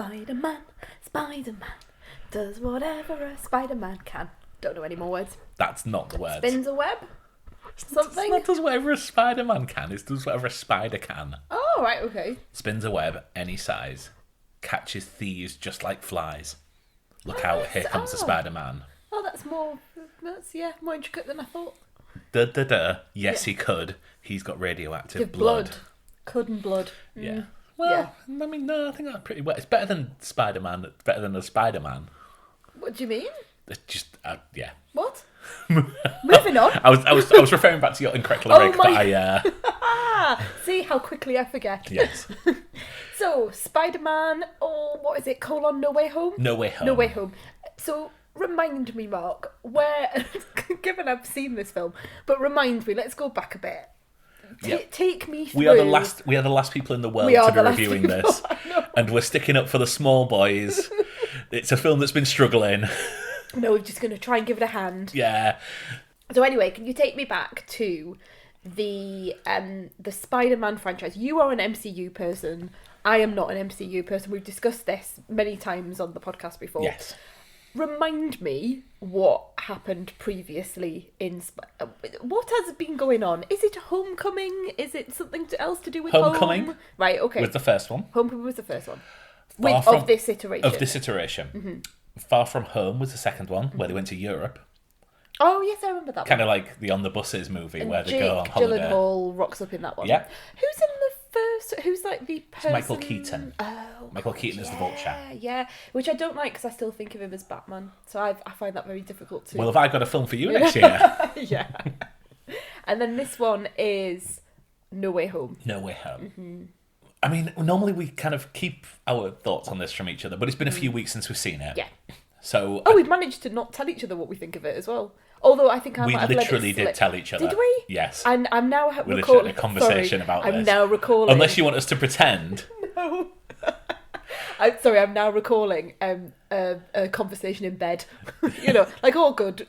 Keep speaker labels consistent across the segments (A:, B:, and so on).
A: Spiderman, Spiderman does whatever a Spider-Man can. Don't know any more words.
B: That's not the word.
A: Spins a web? Something?
B: It's not does whatever a Spider-Man can. It does whatever a spider can.
A: Oh, right, okay.
B: Spins a web any size. Catches thieves just like flies. Look out, here comes the Spider-Man.
A: Oh, that's more intricate than I thought.
B: Yes, he could. He's got radioactive
A: blood. Could and blood.
B: Yeah. Well, I mean, no, I think that's pretty well. It's better than Spider-Man. It's better than a Spider-Man.
A: What do you mean?
B: It's just, yeah.
A: What? Moving on.
B: I was referring back to your incorrect lyric, but I...
A: See how quickly I forget.
B: Yes.
A: So, Spider-Man, what is it? No Way Home?
B: No Way Home.
A: No Way Home. So, remind me, Mark, where... given I've seen this film, but remind me, let's go back a bit. Take me through.
B: We are the last people in the world to be reviewing this, and we're sticking up for the small boys. It's a film that's been struggling.
A: No, we're just going to try and give it a hand.
B: Yeah.
A: So anyway, can you take me back to the Spider-Man franchise? You are an MCU person. I am not an MCU person. We've discussed this many times on the podcast before.
B: Yes.
A: Remind me what happened previously in... What has been going on? Is it Homecoming? Is it something else to do with
B: Homecoming?
A: Home? Right, okay.
B: Was the first one.
A: Homecoming was the first one.
B: Of
A: this iteration.
B: Mm-hmm. Far From Home was the second one, where they went to Europe.
A: Oh, yes, I remember that
B: Kind
A: one.
B: of like the On the Buses movie,
A: And
B: where they go on
A: Jake
B: holiday.
A: Gyllenhaal rocks up in that one.
B: Yep.
A: Who's in the first... Who's like the person...
B: Michael Keaton.
A: Oh,
B: Michael Keaton is the Vulture.
A: Yeah, which I don't like because I still think of him as Batman. So I find that very difficult to...
B: Well, have I got a film for you next year?
A: Yeah. And then this one is No Way Home.
B: No Way Home.
A: Mm-hmm.
B: I mean, normally we kind of keep our thoughts on this from each other, but it's been a few weeks since we've seen it.
A: Yeah.
B: So
A: we've managed to not tell each other what we think of it as well. Although I think I
B: we
A: might have let it
B: literally
A: slip.
B: did tell each other.
A: Did we?
B: Yes.
A: And I'm now
B: We literally
A: recalling
B: had a conversation about this.
A: I'm now recalling.
B: Unless you want us to pretend.
A: No. I'm now recalling a conversation in bed. You know, like all good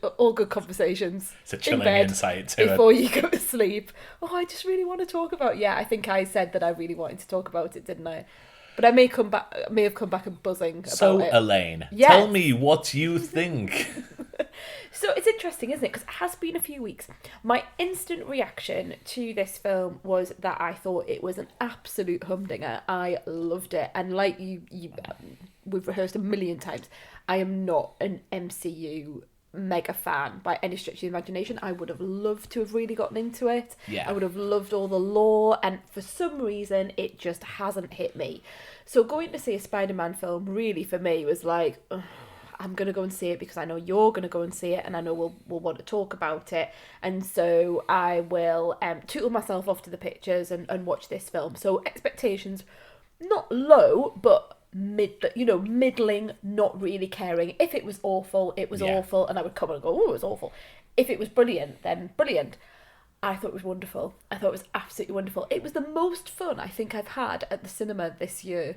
A: conversations.
B: It's a chilling
A: in bed
B: insight to
A: before you go to sleep. Oh, I just really want to talk about. Yeah, I think I said that I really wanted to talk about it, didn't I? But I may have come back and buzzing about
B: So,
A: it.
B: Elaine,
A: Yes.
B: tell me what you think.
A: So it's interesting, isn't it? Because it has been a few weeks. My instant reaction to this film was that I thought it was an absolute humdinger. I loved it. And like we've rehearsed a million times, I am not an MCU mega fan by any stretch of the imagination. I would have loved to have really gotten into it.
B: Yeah.
A: I would have loved all the lore, and for some reason it just hasn't hit me. So going to see a Spider-Man film really for me was like, ugh, I'm going to go and see it because I know you're going to go and see it and I know we'll want to talk about it. And so I will tootle myself off to the pictures and watch this film. So expectations, not low, but middling, not really caring. If it was awful, it was awful, and I would come and go, oh, it was awful. If it was brilliant, then brilliant. I thought it was wonderful. I thought it was absolutely wonderful. It was the most fun I think I've had at the cinema this year.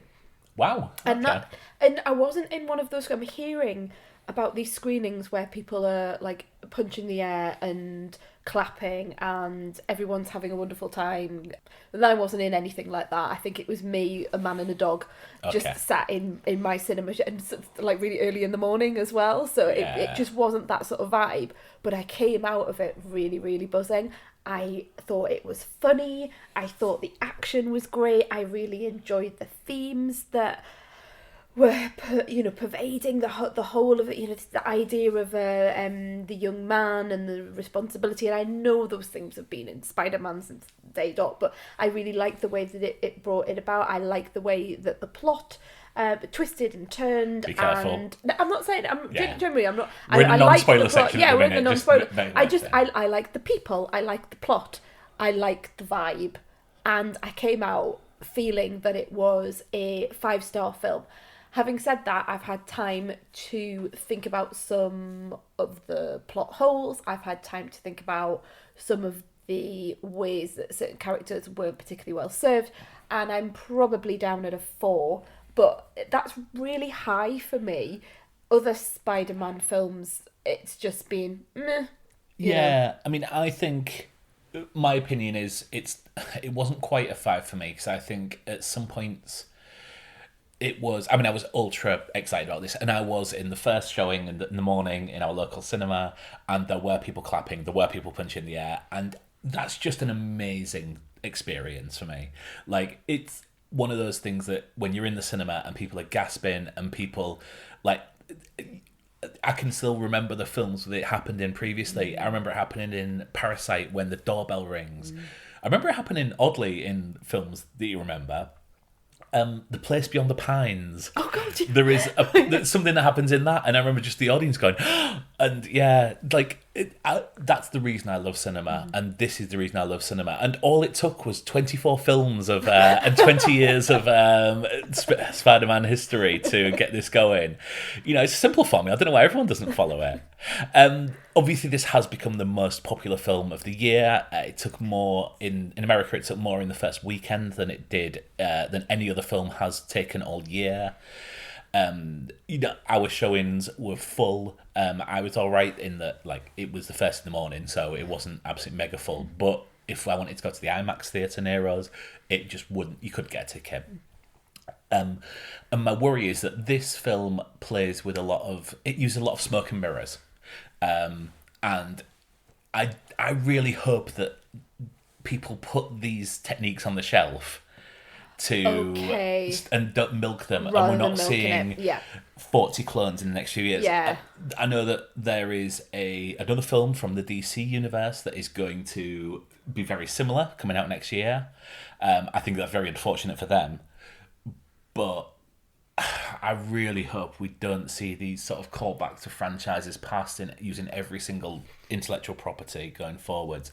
B: Wow. Okay.
A: And I wasn't in one of those. I'm hearing about these screenings where people are like punching the air and clapping and everyone's having a wonderful time. And I wasn't in anything like that. I think it was me, a man and a dog, just sat in my cinema and like really early in the morning as well. So it just wasn't that sort of vibe. But I came out of it really, really buzzing. I thought it was funny. I thought the action was great. I really enjoyed the themes that were, pervading the whole of it. The idea of the young man and the responsibility. And I know those things have been in Spider-Man since day dot, but I really liked the way that it brought it about. I liked the way that the plot twisted and turned.
B: Be careful.
A: And I'm not saying generally I'm not.
B: We're in the non-spoiler section.
A: Yeah, we're in the non-spoiler.
B: Just
A: I like the people. I like the plot. I like the vibe, and I came out feeling that it was a 5-star film. Having said that, I've had time to think about some of the plot holes. I've had time to think about some of the ways that certain characters weren't particularly well served, and I'm probably down at a 4. But that's really high for me. Other Spider-Man films, it's just been meh.
B: Yeah, I mean, I think my opinion is it wasn't quite a 5 for me because I think at some points it was, I mean, I was ultra excited about this, and I was in the first showing in the morning in our local cinema, and there were people clapping, there were people punching the air, and that's just an amazing experience for me. Like, it's one of those things that when you're in the cinema and people are gasping and people, like, I can still remember the films that it happened in previously. I remember it happening in Parasite when the doorbell rings. I remember it happening oddly in films that you remember. The Place Beyond the Pines.
A: Oh God!
B: There is there's something that happens in that, and I remember just the audience going, and yeah, like that's the reason I love cinema, and this is the reason I love cinema. And all it took was 24 films of and 20 years of Spider-Man history to get this going. You know, it's a simple formula. I don't know why everyone doesn't follow it. Obviously, this has become the most popular film of the year. It took more in America. It took more in the first weekend than it did than any other film has taken all year. You know, our showings were full. I was all right in that, like, it was the first in the morning, so it wasn't absolutely mega full. But if I wanted to go to the IMAX theatre near us, it just wouldn't. You couldn't get a ticket. And my worry is that this film plays with it uses a lot of smoke and mirrors. And I really hope that people put these techniques on the shelf and don't milk them,
A: Rather
B: and we're not
A: than
B: seeing 40 clones in the next few years.
A: Yeah.
B: I know that there is another film from the DC universe that is going to be very similar coming out next year. I think that's very unfortunate for them, but I really hope we don't see these sort of callbacks to franchises past in using every single intellectual property going forwards.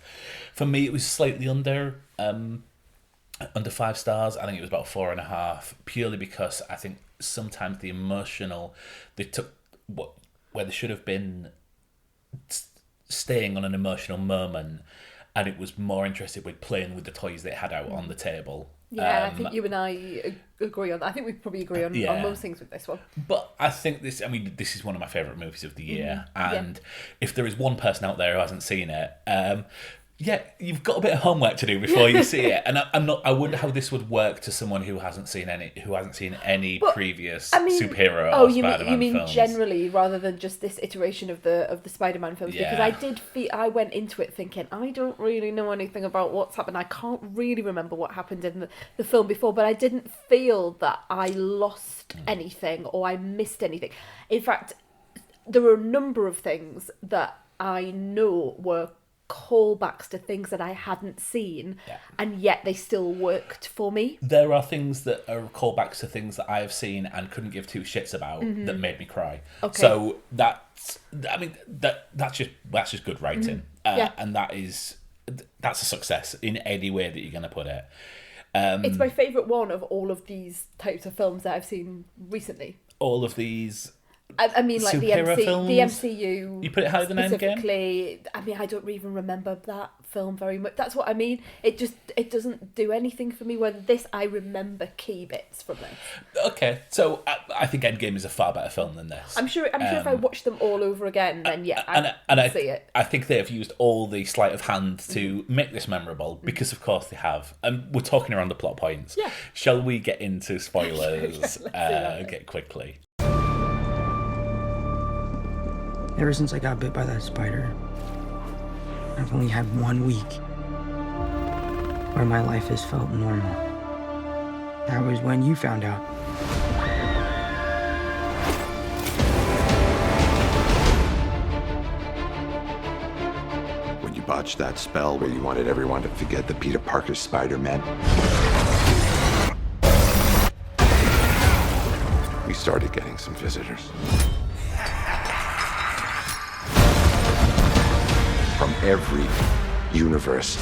B: For me, it was slightly under 5 stars. I think it was about 4.5, purely because I think sometimes the emotional, they took where they should have been staying on an emotional moment, and it was more interested with playing with the toys they had out on the table.
A: Yeah, I think you and I agree on that. I think we probably agree on most things with this one.
B: But I think this is one of my favourite movies of the year. And if there is one person out there who hasn't seen it, you've got a bit of homework to do before you see it. And I wonder how this would work to someone who hasn't seen any previous superhero or Spider-Man films.
A: You mean generally, rather than just this iteration of the Spider-Man films?
B: Yeah.
A: Because I went into it thinking, I don't really know anything about what's happened. I can't really remember what happened in the film before, but I didn't feel that I lost anything or I missed anything. In fact, there were a number of things that I know were callbacks to things that I hadn't seen, and yet they still worked for me.
B: There are things that are callbacks to things that I have seen and couldn't give two shits about that made me cry. Okay. So that's just good writing, and that's a success in any way that you're going to put it.
A: It's my favourite one of all of these types of films that I've seen recently.
B: All of these.
A: I mean, like the MCU.
B: You put it higher than Endgame?
A: I mean, I don't even remember that film very much. That's what I mean. It doesn't do anything for me. Whether I remember key bits from this.
B: Okay, so I think Endgame is a far better film than this.
A: I'm sure if I watched them all over again, then I'd see it.
B: I think they have used all the sleight of hand to make this memorable, because of course they have. And we're talking around the plot points.
A: Yeah.
B: Shall we get into spoilers? Get quickly.
C: Ever since I got bit by that spider, I've only had 1 week where my life has felt normal. That was when you found out.
D: When you botched that spell where you wanted everyone to forget the Peter Parker Spider-Man, we started getting some visitors. From every universe.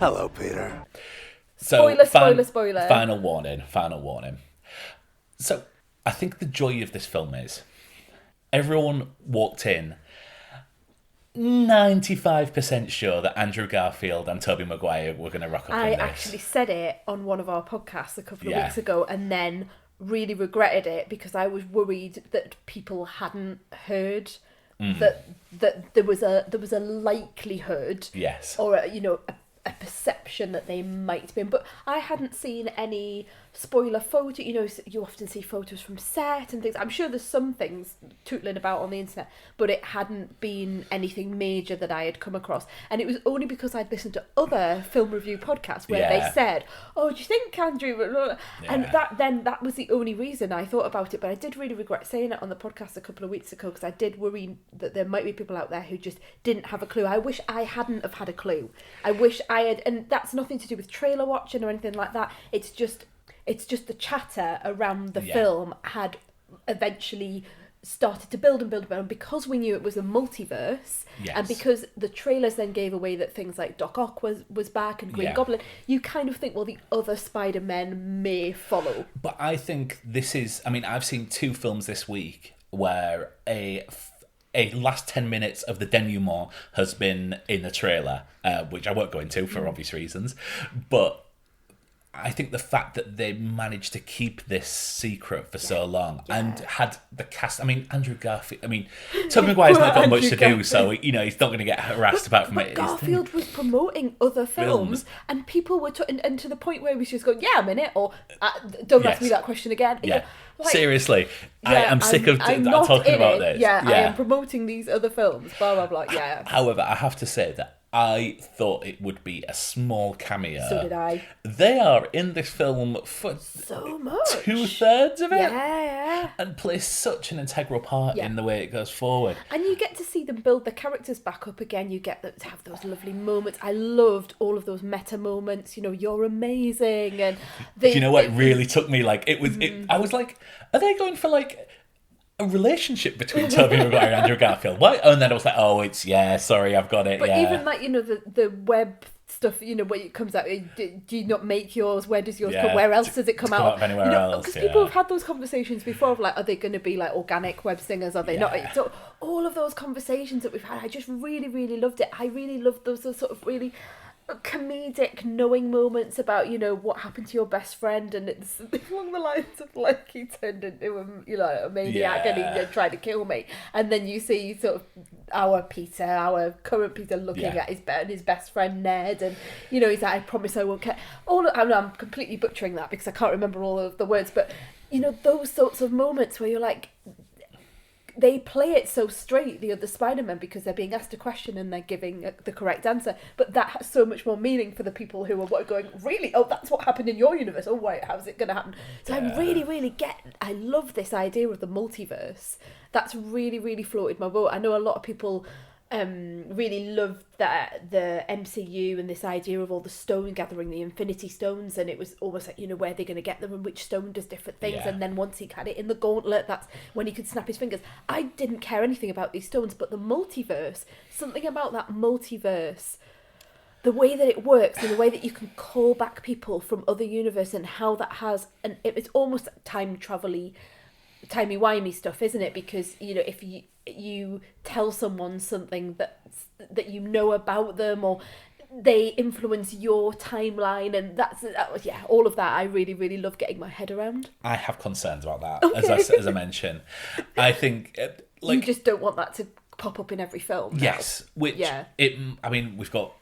D: Hello, Peter.
B: So,
A: spoiler.
B: Final warning. So, I think the joy of this film is everyone walked in 95% sure that Andrew Garfield and Tobey Maguire were going to rock up in this.
A: I actually said it on one of our podcasts a couple of weeks ago, and then really regretted it because I was worried that people hadn't heard that there was a likelihood,
B: Yes.
A: or a perception that they might be in. But I hadn't seen any spoiler photo. You often see photos from set and things. I'm sure there's some things tootling about on the internet, but it hadn't been anything major that I had come across. And it was only because I'd listened to other film review podcasts where they said, "Oh, do you think Andrew?" And that was the only reason I thought about it. But I did really regret saying it on the podcast a couple of weeks ago, because I did worry that there might be people out there who just didn't have a clue. I wish I hadn't have had a clue. I wish I had, and that's nothing to do with trailer watching or anything like that. It's just the chatter around the film had eventually started to build and build and build. And because we knew it was a multiverse, and because the trailers then gave away that things like Doc Ock was back and Green Goblin, you kind of think, well, the other Spider-Men may follow.
B: But I think this is... I mean, I've seen 2 films this week where a last 10 minutes of the denouement has been in the trailer, which I won't go into for obvious reasons. But I think the fact that they managed to keep this secret for so long and had the cast... I mean, Andrew Garfield... I mean, Tobey Maguire's not got much to do, so, he's not going to get harassed about from it.
A: Garfield was promoting other films. And people were... and to the point where he was just going, yeah, I'm in it, or don't ask me that question again.
B: Yeah. Seriously, I am sick of talking about this.
A: Yeah, I am promoting these other films, blah, blah, blah, yeah.
B: However, I have to say that I thought it would be a small cameo.
A: So did I.
B: They are in this film for
A: so much.
B: 2/3 of it.
A: Yeah.
B: And play such an integral part in the way it goes forward.
A: And you get to see them build the characters back up again. You get to have those lovely moments. I loved all of those meta moments. You're amazing. And
B: do you know what really took me? Like, I was like, are they going for like a relationship between Tobey Maguire and Andrew Garfield? What? And then I was like, oh, sorry, I've got it.
A: But even like, the web stuff, where it comes out, do you not make yours? Where does yours come? Where else does it come out?
B: Anywhere else?
A: Because people have had those conversations before of like, are they going to be like organic web singers? Are they not? So all of those conversations that we've had, I just really, really loved it. I really loved those sort of really comedic knowing moments about what happened to your best friend, and it's along the lines of like he turned into a maniac and he tried to kill me, and then you see sort of our current Peter looking at his best friend Ned, and he's like, I promise I won't care. I'm completely butchering that because I can't remember all of the words, but those sorts of moments where you're like, they play it so straight, the other Spider-Men, because they're being asked a question and they're giving the correct answer. But that has so much more meaning for the people who are going, really? Oh, that's what happened in your universe. Oh, wait, how's it going to happen? So I really, really I love this idea of the multiverse. That's really, really floated my boat. I know a lot of people really loved the MCU and this idea of all the stone gathering, the Infinity Stones, and it was almost like, where they're going to get them and which stone does different things, and then once he had it in the gauntlet, that's when he could snap his fingers. I didn't care anything about these stones, but the multiverse, something about that multiverse, the way that it works and the way that you can call back people from other universes, and how that has, and it's almost time travel-y, timey-wimey stuff, isn't it? Because if you tell someone something that about them, or they influence your timeline, and all of that I really, really love getting my head around.
B: I have concerns about that, as I mentioned. I think
A: you just don't want that to pop up in every film now.
B: Yes, I mean, we've got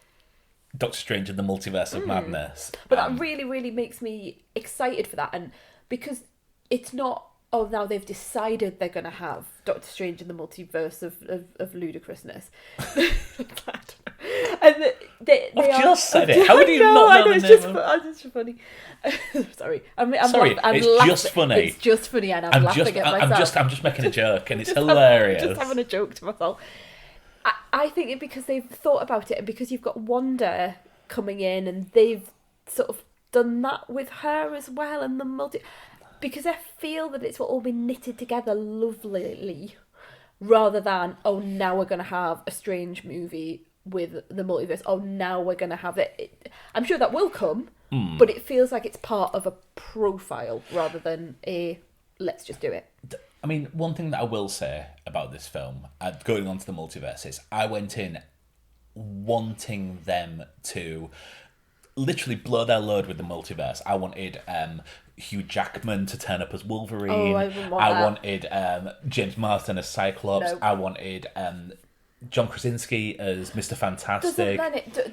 B: Doctor Strange and the Multiverse of Madness,
A: but that really, really makes me excited for that, and because it's not, oh, now they've decided they're going to have Doctor Strange in the Multiverse of ludicrousness. And
B: I've just said it. How do you not know the name?
A: It's just funny. Sorry.
B: It's just funny.
A: It's just funny, and I'm laughing at myself.
B: I'm just making a joke, and it's hilarious.
A: I'm just having a joke to myself. I think it because they've thought about it, and because you've got Wanda coming in, and they've sort of done that with her as well, and the because I feel that it's all been knitted together lovelyly, rather than, oh, now we're going to have a Strange movie with the multiverse. Oh, now we're going to have it. I'm sure that will come, but it feels like it's part of a profile rather than a let's just do it.
B: I mean, one thing that I will say about this film, going on to the multiverse, is I went in wanting them to literally blow their load with the multiverse. I wanted Hugh Jackman to turn up as Wolverine.
A: Oh, I wouldn't want that.
B: wanted James Marsden as Cyclops.
A: No.
B: I wanted John Krasinski as Mr. Fantastic.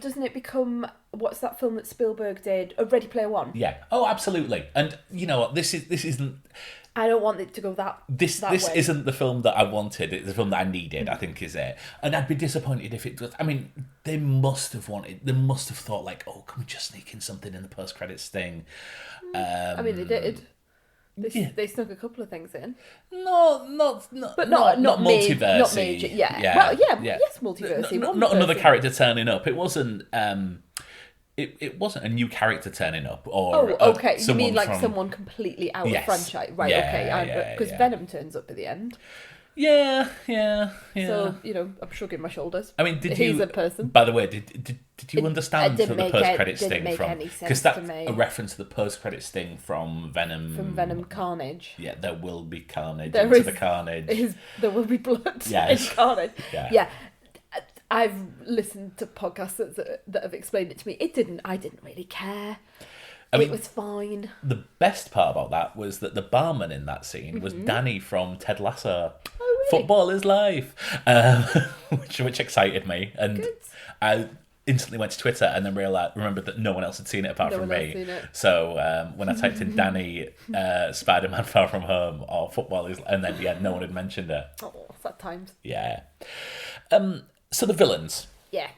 A: Doesn't it become, what's that film that Spielberg did? Ready Player One.
B: Yeah. Oh, absolutely. And you know what? This isn't.
A: I don't want it to go that
B: This
A: way.
B: isn't the film that I wanted. It's the film that I needed, I think, is it. And I'd be disappointed if it does. I mean, they must have thought, like, oh, can we just sneak in something in the post-credits thing?
A: I mean, they did.
B: Yeah.
A: They snuck a couple of things in.
B: Not multiverse.
A: Not major. Yeah. Well, yes, multiverse.
B: Not another character turning up. It wasn't. It wasn't a new character turning up, or
A: okay. You mean like
B: from...
A: someone completely out
B: Yes.
A: of franchise, right?
B: Yeah,
A: because Venom turns up at the end.
B: Yeah.
A: So I'm shrugging my shoulders.
B: I mean,
A: He's a person.
B: By the way, did you understand
A: didn't
B: the
A: make
B: post-credits
A: it-
B: thing
A: didn't
B: from?
A: make any sense
B: Because that's
A: to me.
B: a reference to the post-credits thing from Venom.
A: From Venom Carnage.
B: Yeah, there will be carnage
A: There
B: into
A: is-
B: the carnage.
A: There will be blood
B: Yes.
A: in Carnage.
B: Yeah.
A: I've listened to podcasts that have explained it to me. I didn't really care.
B: I mean,
A: it was fine.
B: the best part about that was that the barman in that scene was Danny from Ted Lasso.
A: Oh, really?
B: Football is life, which excited me, and
A: Good.
B: I instantly went to Twitter and then remembered that no one else had seen it apart
A: No
B: from
A: one else
B: me.
A: seen it.
B: So when I typed in Danny, Spiderman Far From Home, or Football is, and then no one had mentioned it.
A: Oh, sad times.
B: Yeah. So the villains,
A: Yeah.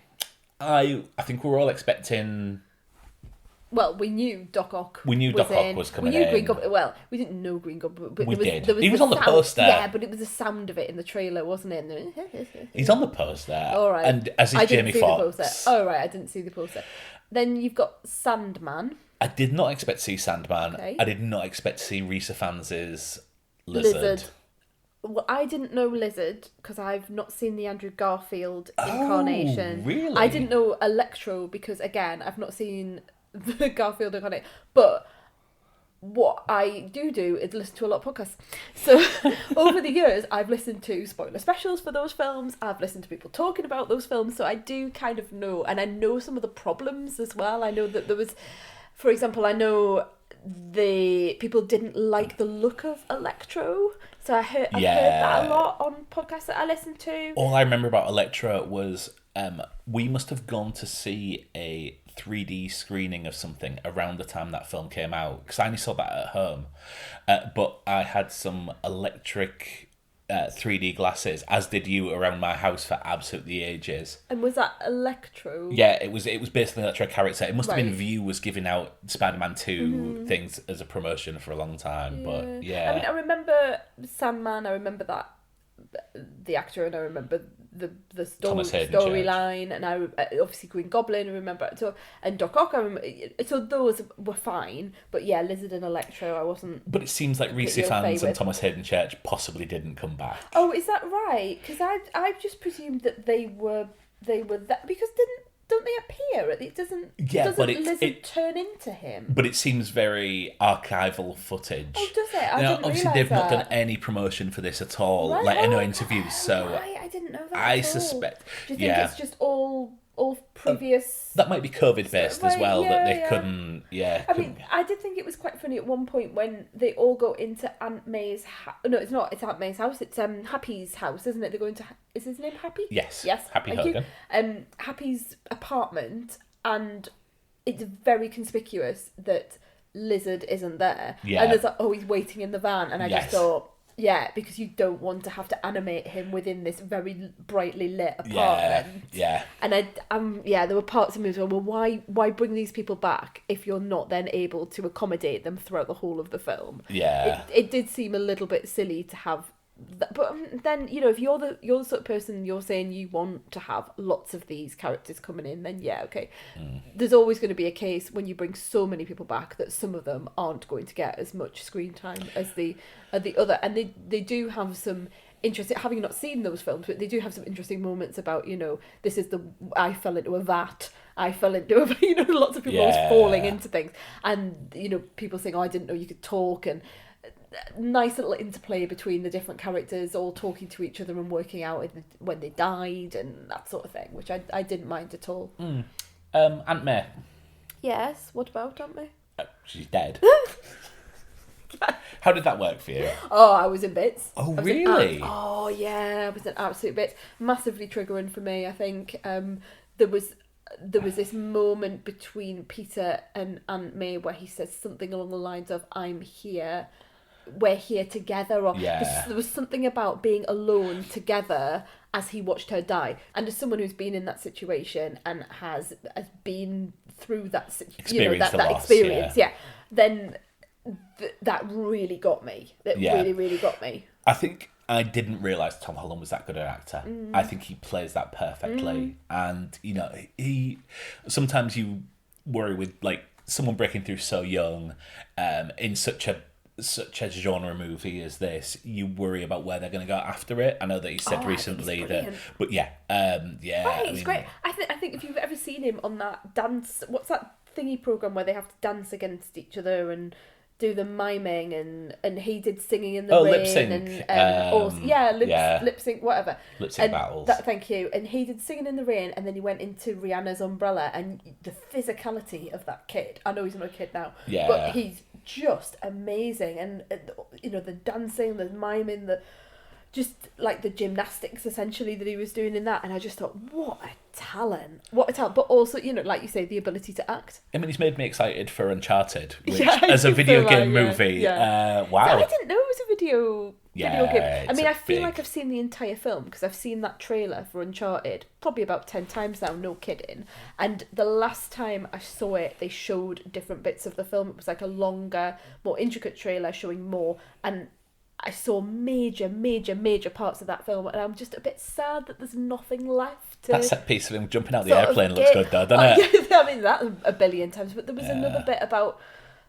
B: I think we were all expecting.
A: Well, we knew Doc Ock.
B: We knew Doc Ock was coming
A: We knew
B: in.
A: Green Goblin. Well, we didn't know Green Goblin, but
B: We
A: there was,
B: did.
A: There was
B: He was on the
A: sound.
B: poster.
A: Yeah, but it was the sound of it in the trailer, wasn't it?
B: He's on the poster.
A: All right.
B: And as is
A: I didn't
B: Jamie
A: see
B: Foxx.
A: the poster. Oh right, I didn't see the poster. Then you've got Sandman.
B: I did not expect to see Sandman.
A: Okay.
B: I did not expect to see Risa Fans' Lizard.
A: Well, I didn't know Lizard because I've not seen the Andrew Garfield incarnation.
B: Oh, really?
A: I didn't know Electro because, again, I've not seen the Garfield incarnation. But what I do is listen to a lot of podcasts. So over the years, I've listened to spoiler specials for those films. I've listened to people talking about those films. So I do kind of know. And I know some of the problems as well. I know that there was, for example, I know the people didn't like the look of Electro. So I've heard that a lot on podcasts that I listen to.
B: All I remember about Electra was we must have gone to see a 3D screening of something around the time that film came out, because I only saw that at home. But I had some electric 3D glasses, as did you, around my house for absolutely ages.
A: And was that Electro?
B: Yeah, it was basically an Electro character. It must have been
A: Right.
B: View was giving out Spider-Man 2 things as a promotion for a long time. But yeah.
A: I mean, I remember Sandman. I remember that the actor, and I remember the
B: Thomas Hayden Church.
A: storyline, and I obviously Green Goblin. I remember so, and Doc Ock. I remember, so those were fine. But yeah, Lizard and Electro, I wasn't.
B: But it seems like Reese
A: you're
B: Fans
A: okay
B: and
A: with.
B: Thomas Hayden Church possibly didn't come back.
A: Oh, is that right? Because I just presumed that they were that because don't they appear? It doesn't.
B: Yeah,
A: doesn't
B: but
A: Lizard turn into him?
B: But it seems very archival footage.
A: Oh, does it? I
B: Now,
A: didn't
B: obviously,
A: realise
B: they've not
A: that.
B: done any promotion for this at all,
A: Right,
B: like no
A: oh,
B: interviews. So
A: right, I didn't know that.
B: I
A: at all.
B: suspect.
A: Do you think
B: yeah,
A: it's just all previous?
B: that might be COVID based as
A: Right,
B: well.
A: yeah,
B: that they
A: yeah.
B: couldn't. Yeah.
A: I mean, I did think it was quite funny at one point when they all go into Aunt May's house. No, it's not. It's Aunt May's house. It's Happy's house, isn't it? They're going to. Is his name Happy?
B: Yes.
A: Yes.
B: Happy
A: thank you.
B: Hogan.
A: Happy's apartment, and it's very conspicuous that Lizard isn't there.
B: Yeah.
A: And there's like, oh, he's waiting in the van, and I
B: Yes.
A: just thought. Yeah, because you don't want to have to animate him within this very brightly lit apartment.
B: Yeah.
A: And there were parts of me as well. Well, why bring these people back if you're not then able to accommodate them throughout the whole of the film?
B: Yeah.
A: It did seem a little bit silly to have that, but then if you're the sort of person, you're saying you want to have lots of these characters coming in, then yeah, okay. There's always going to be a case when you bring so many people back that some of them aren't going to get as much screen time as the other, and they do have some interesting, having not seen those films, but they do have some interesting moments about this is I fell into a vat, I fell into a lots of people always falling into things, and people saying, oh, I didn't know you could talk, and nice little interplay between the different characters all talking to each other and working out when they died and that sort of thing, which I didn't mind at all.
B: Aunt May.
A: Yes, what about Aunt May?
B: She's dead. How did that work for you?
A: Oh, I was in bits.
B: Oh,
A: I was
B: really?
A: Oh, yeah, I was in absolute bits. Massively triggering for me, I think. There was this moment between Peter and Aunt May where he says something along the lines of, I'm here, we're here together, or
B: Yeah.
A: there was something about being alone together as he watched her die. And as someone who's been in that situation and has been through that,
B: Experienced the
A: that
B: loss,
A: experience, then that really got me. That really, really got me.
B: I think I didn't realise Tom Holland was that good an actor. I think he plays that perfectly. And, he sometimes you worry with, like, someone breaking through so young in such a genre movie as this, you worry about where they're going to go after it. I know that he said recently that, but
A: He's great. I think if you've ever seen him on that dance, what's that thingy program where they have to dance against each other and do the miming, and he did singing in the rain,
B: lip sync,
A: lip sync, whatever,
B: lip sync battles.
A: Thank you. And he did singing in the rain, and then he went into Rihanna's Umbrella, and the physicality of that kid. I know he's not a kid now, but he's just amazing, and the dancing, the miming, just like the gymnastics essentially that he was doing in that, and I just thought, what a talent, but also, like you say, the ability to act.
B: I mean, he's made me excited for Uncharted, which as a video game movie, wow.
A: I didn't know it was a video game. I mean, I feel
B: big...
A: like I've seen the entire film because I've seen that trailer for Uncharted probably about 10 times now, no kidding. And the last time I saw it, they showed different bits of the film. It was like a longer, more intricate trailer showing more, and I saw major parts of that film, and I'm just a bit sad that there's nothing left.
B: That set piece of him jumping out the airplane looks good though, doesn't it?
A: Yeah, I mean, that a billion times. But there was another bit about,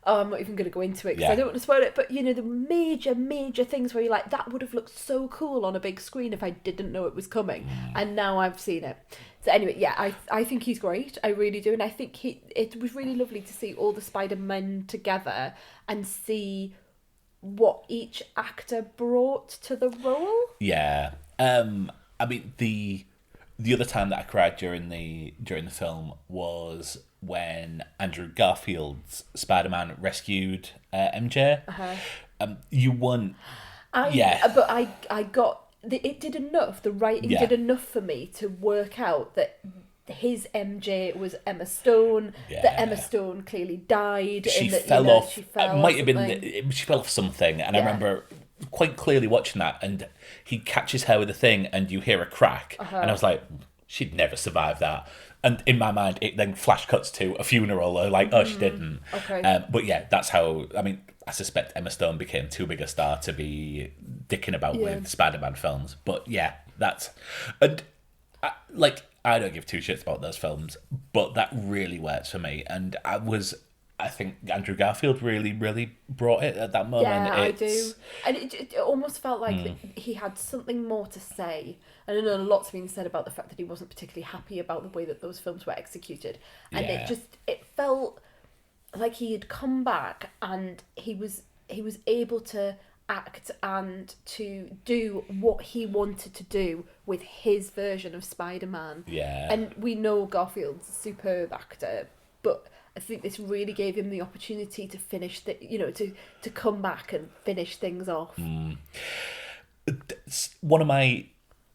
A: I'm not even going to go into it because I don't want to spoil it, but the major things where you're like, that would have looked so cool on a big screen if I didn't know it was coming. And now I've seen it. So anyway, I think he's great. I really do. And I think it was really lovely to see all the Spider-Men together and see what each actor brought to the role.
B: Yeah. I mean, the other time that I cried during the film was when Andrew Garfield's Spider-Man rescued MJ. You won.
A: But I got it did enough. The writing did enough for me to work out that his MJ was Emma Stone. That Emma Stone clearly died.
B: She
A: and that,
B: fell off.
A: She fell.
B: It might have been. She fell off something, and I remember quite clearly watching that. And he catches her with a thing, and you hear a crack, and I was like, she'd never survive that. And in my mind, it then flash cuts to a funeral, or like, oh, she didn't.
A: Okay.
B: But yeah, that's how. I mean, I suspect Emma Stone became too big a star to be dicking about with Spider-Man films. But yeah, that's I don't give two shits about those films, but that really works for me. And I think Andrew Garfield really, really brought it at that moment.
A: Yeah, I do. And it almost felt like he had something more to say. And I know lots been said about the fact that he wasn't particularly happy about the way that those films were executed. And it felt like he had come back and he was able to act and to do what he wanted to do with his version of Spider-Man.
B: Yeah.
A: And we know Garfield's a superb actor, but I think this really gave him the opportunity to finish to come back and finish things off.
B: One of my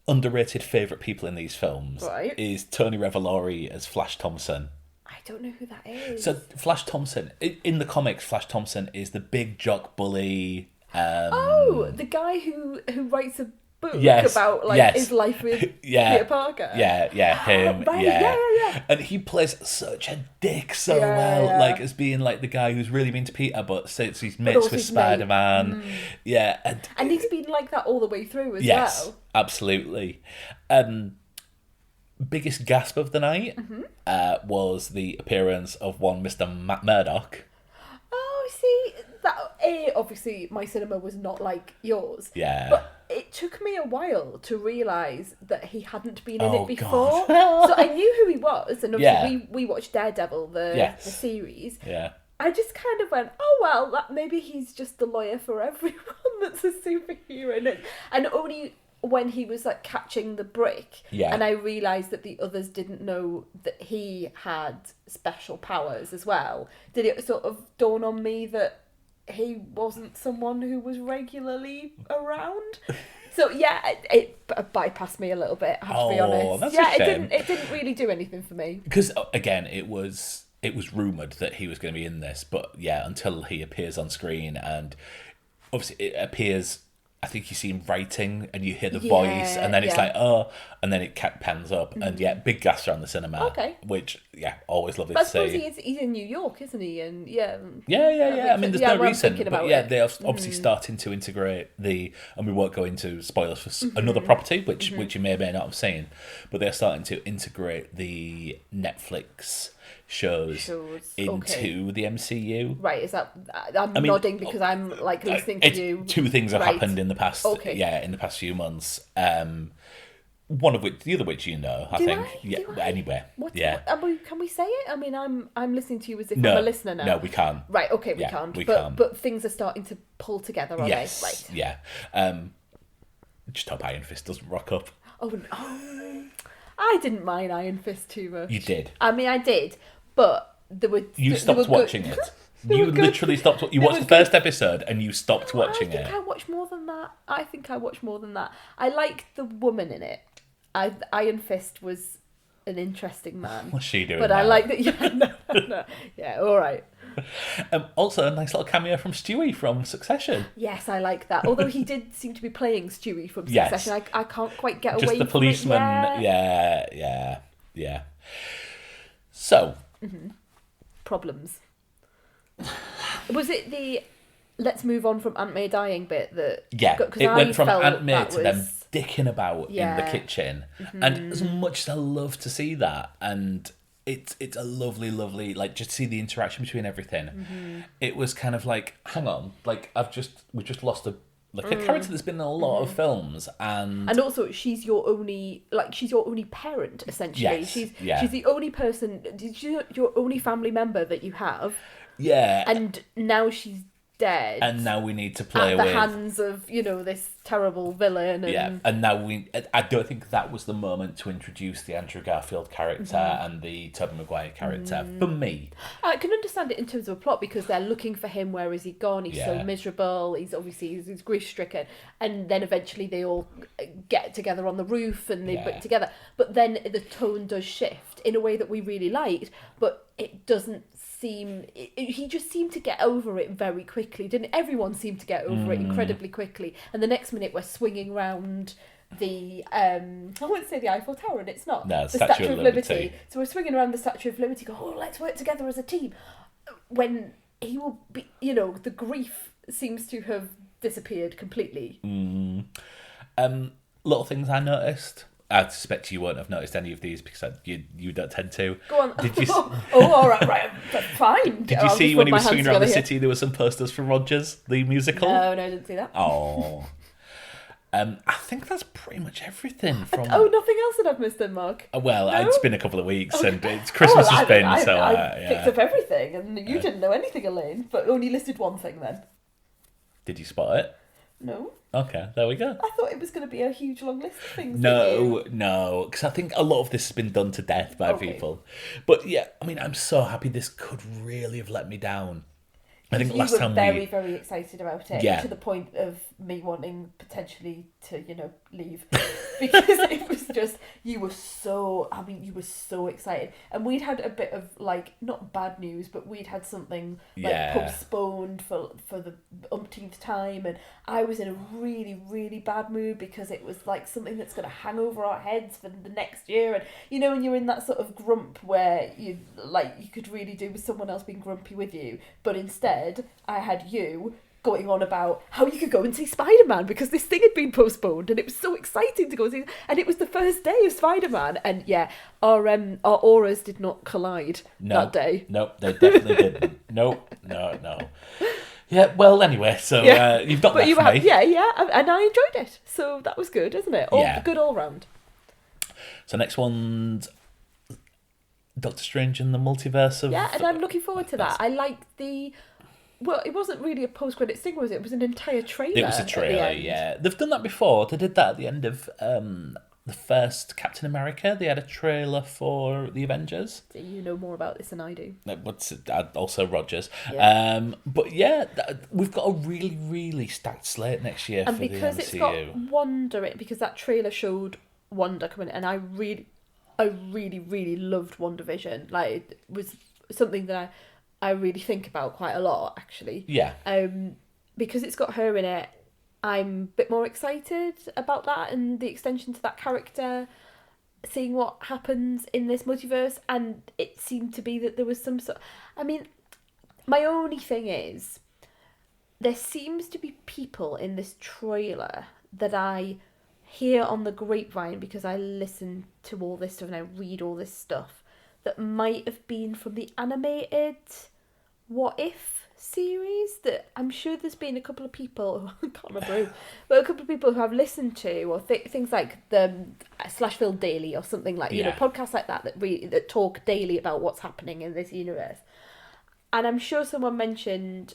B: underrated favourite people in these films is Tony Revolori as Flash Thompson.
A: I don't know who that is.
B: So Flash Thompson, in the comics, Flash Thompson is the big jock bully.
A: The guy who writes a book about his life with Peter Parker.
B: Him.
A: Right, yeah.
B: And he plays such a dick so well, like as being like the guy who's really mean to Peter, but since he's mates with Spider-Man,
A: and he's been like that all the way through as well.
B: Yes, absolutely. Biggest gasp of the night was the appearance of one Mr. Matt Murdock.
A: Oh, see, that obviously my cinema was not like yours.
B: Yeah.
A: But it took me a while to realise that he hadn't been in it before. So I knew who he was, and obviously we watched Daredevil, the series.
B: Yeah.
A: I just kind of went, oh well, maybe he's just the lawyer for everyone that's a superhero, and only when he was like catching the brick,
B: Yeah.
A: and I realised that the others didn't know that he had special powers as well, did it sort of dawn on me that he wasn't someone who was regularly around? So yeah, it bypassed me a little bit, I have to be honest.
B: That's
A: yeah,
B: a shame.
A: it didn't really do anything for me.
B: Because, again, it was rumoured that he was going to be in this, but yeah, until he appears on screen, and obviously it appears, I think you see him writing and you hear the voice, and then it's like, oh, and then it pans up, and yeah, big gas around the cinema.
A: Okay.
B: Which, yeah, always lovely
A: But I
B: to
A: suppose
B: see.
A: he's in New York, isn't he? And yeah.
B: Yeah. I mean, there's no
A: well, I'm
B: reason,
A: thinking
B: but
A: about
B: yeah,
A: it.
B: they're obviously starting to integrate and we won't go into spoilers for another property, which you may or may not have seen, but they're starting to integrate the Netflix shows into the MCU.
A: Right, is that... I'm nodding because I'm like listening to you.
B: Two things have
A: Right.
B: happened in the past, in the past few months. One of which, the other which I think. Anyway,
A: Can we say it? I mean, I'm listening to you as if I'm a listener now.
B: No, we can't.
A: Right, okay, we can't. But things are starting to pull together, are they? Right.
B: Yeah. Just hope Iron Fist doesn't rock up.
A: Oh, no. I didn't mind Iron Fist too much.
B: You did.
A: I mean, I did, but there were...
B: You stopped watching it. You literally stopped. You watched the first episode and you stopped watching it.
A: I think I watched more than that. I liked the woman in it. Iron Fist was an interesting man.
B: What's she doing?
A: But
B: now?
A: I like that. Yeah, no. Yeah, all right.
B: Also, a nice little cameo from Stewie from Succession.
A: Yes, I like that. Although he did seem to be playing Stewie from Succession. I can't quite get away from it.
B: Just the policeman. Yeah. So.
A: Problems. Was it the let's move on from Aunt May dying bit that...
B: Yeah, it went from Aunt May to them dicking about in the kitchen. And as much as I love to see that, and it's a lovely, lovely, like, just see the interaction between everything. It was kind of like, hang on, like, we've just lost a character that's been in a lot of films, and
A: also she's your only parent, essentially.
B: Yes,
A: she's the only person, she's your only family member that you have.
B: Yeah.
A: And now she's dead.
B: And now we need to play
A: at the hands of, this terrible villain.
B: And now I don't think that was the moment to introduce the Andrew Garfield character and the Tobey Maguire character, for me.
A: I can understand it in terms of a plot, because they're looking for him. Where has he gone? He's so miserable. He's grief-stricken. And then eventually they all get together on the roof and they put together. But then the tone does shift in a way that we really liked, but it doesn't seem... he just seemed to get over it very quickly, didn't it? Everyone seemed to get over it incredibly quickly, and the next minute we're swinging round the I wouldn't say the Eiffel Tower, and it's not.
B: No,
A: the Statue of Liberty. So we're swinging around the Statue of Liberty, go, oh, let's work together as a team, when he will be, the grief seems to have disappeared completely.
B: Little things I noticed. I suspect you won't have noticed any of these because you don't tend to.
A: Go on.
B: Did you?
A: All right, fine.
B: Did you see when he was swinging around the city? There were some posters for Rogers, the musical.
A: No, I didn't see that.
B: Oh, I think that's pretty much everything from.
A: Oh, nothing else that I've missed then, Mark.
B: Well,
A: No?
B: It's been a couple of weeks, and it's Christmas has been, so
A: I picked up everything, and you didn't know anything, Elaine, but only listed one thing then.
B: Did you spot it?
A: No.
B: Okay, there we go.
A: I thought it was going to be a huge long list of things.
B: No, because I think a lot of this has been done to death by people. But yeah, I mean, I'm so happy. This could really have let me down. I think last time
A: very, very excited about it,
B: Yeah.
A: to the point of me wanting potentially to, leave, because it was just, you were so excited, and we'd had a bit of, like, not bad news, but we'd had something postponed for the umpteenth time, and I was in a really, really bad mood because it was like something that's going to hang over our heads for the next year, and when you're in that sort of grump where you could really do with someone else being grumpy with you, but instead I had you going on about how you could go and see Spiderman because this thing had been postponed, and it was so exciting to go see, and it was the first day of Spiderman, and our auras did not collide that day.
B: Nope, they definitely didn't. Nope, no. Yeah, well, anyway, so you've got that for me.
A: Yeah, and I enjoyed it, so that was good, isn't it? Good all round.
B: So next one's Doctor Strange in the Multiverse of...
A: Yeah, and I'm looking forward to that. I like the Well, it wasn't really a post-credits thing, was it? It was an entire trailer.
B: It was a
A: at the
B: trailer,
A: end.
B: yeah. They've done that before. They did that at the end of the first Captain America. They had a trailer for the Avengers.
A: You know more about this than I do.
B: What's also Rogers.
A: Yeah.
B: But yeah, we've got a really, really stacked slate next year
A: And
B: for the
A: because it's got
B: MCU.
A: Wanda, because that trailer showed Wanda coming in, and I really, really loved WandaVision. Like, it was something that I really think about quite a lot, actually.
B: Yeah.
A: Because it's got her in it, I'm a bit more excited about that and the extension to that character, seeing what happens in this multiverse. And it seemed to be that there was some sort... I mean, my only thing is, there seems to be people in this trailer that I hear on the grapevine, because I listen to all this stuff and I read all this stuff, that might have been from the animated What If series. That I'm sure there's been a couple of people, I can't remember who, but a couple of people who I've listened to, or things like the /Film Daily or something like, you know, podcasts like that that talk daily about what's happening in this universe. And I'm sure someone mentioned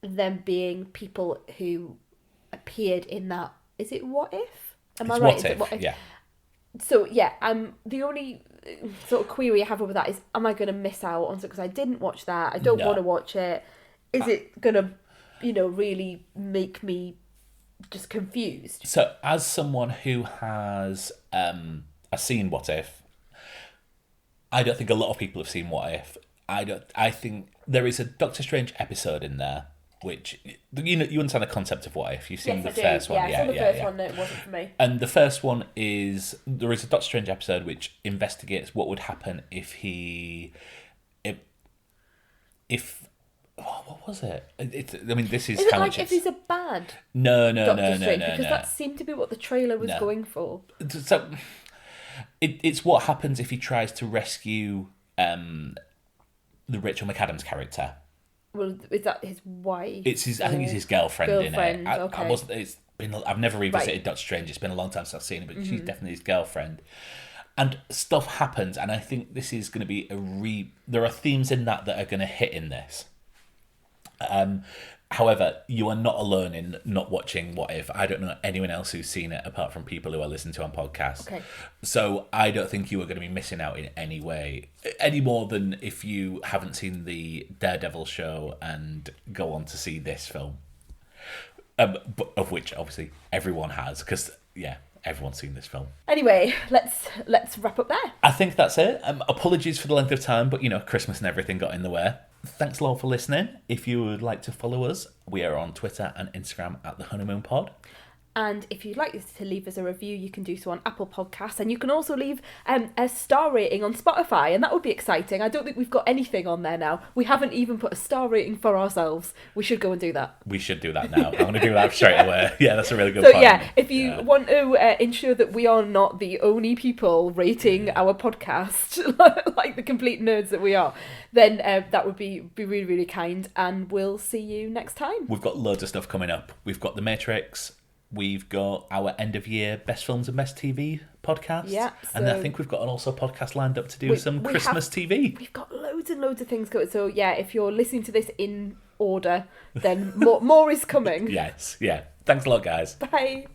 A: them being people who appeared in that. Is it What If? Am I right?
B: What
A: Is
B: If?
A: it What If?
B: Yeah.
A: So yeah, the only sort of query I have over that is, am I going to miss out on something because I didn't watch that? I don't want to watch it. Is it going to, really make me just confused?
B: So, as someone who has seen What If, I don't think a lot of people have seen What If. I think there is a Doctor Strange episode in there, which you understand the concept of What If. You've seen the first one,
A: yeah. I saw the first one. No, it wasn't for me.
B: And the first one is, there is a Doctor Strange episode which investigates what would happen if what was it? This is
A: Is it
B: how
A: like
B: much
A: if he's a bad
B: No,
A: Doctor Strange?
B: no.
A: Because that seemed to be what the trailer was going for.
B: So it's what happens if he tries to rescue the Rachel McAdams character.
A: Well, is that his wife?
B: I think it's his girlfriend in it.
A: Okay.
B: I've never revisited Doctor Strange. It's been a long time since I've seen it, but she's definitely his girlfriend. And stuff happens, and I think this is going to be there are themes in that are going to hit in this. However, you are not alone in not watching What If. I don't know anyone else who's seen it apart from people who are listening to on podcasts.
A: Okay.
B: So I don't think you are going to be missing out in any way, any more than if you haven't seen the Daredevil show and go on to see this film. But of which obviously everyone has, because everyone's seen this film.
A: Anyway, let's wrap up there.
B: I think that's it. Apologies for the length of time, but Christmas and everything got in the way. Thanks a lot for listening. If you would like to follow us, we are on Twitter and Instagram at The Honeymoon Pod.
A: And if you'd like to leave us a review, you can do so on Apple Podcasts, and you can also leave a star rating on Spotify, and that would be exciting. I don't think we've got anything on there now. We haven't even put a star rating for ourselves. We should go and do that.
B: We should do that now. I'm going to do that straight away. Yeah, that's a really good
A: point.
B: So
A: yeah, if you want to ensure that we are not the only people rating our podcast like the complete nerds that we are, then that would be really, really kind, and we'll see you next time.
B: We've got loads of stuff coming up. We've got The Matrix. We've got our end of year best films and best TV podcast.
A: Yeah.
B: And I think we've got also a podcast lined up to do some Christmas TV.
A: We've got loads and loads of things going. So yeah, if you're listening to this in order, then more is coming.
B: Yes. Yeah. Thanks a lot, guys.
A: Bye.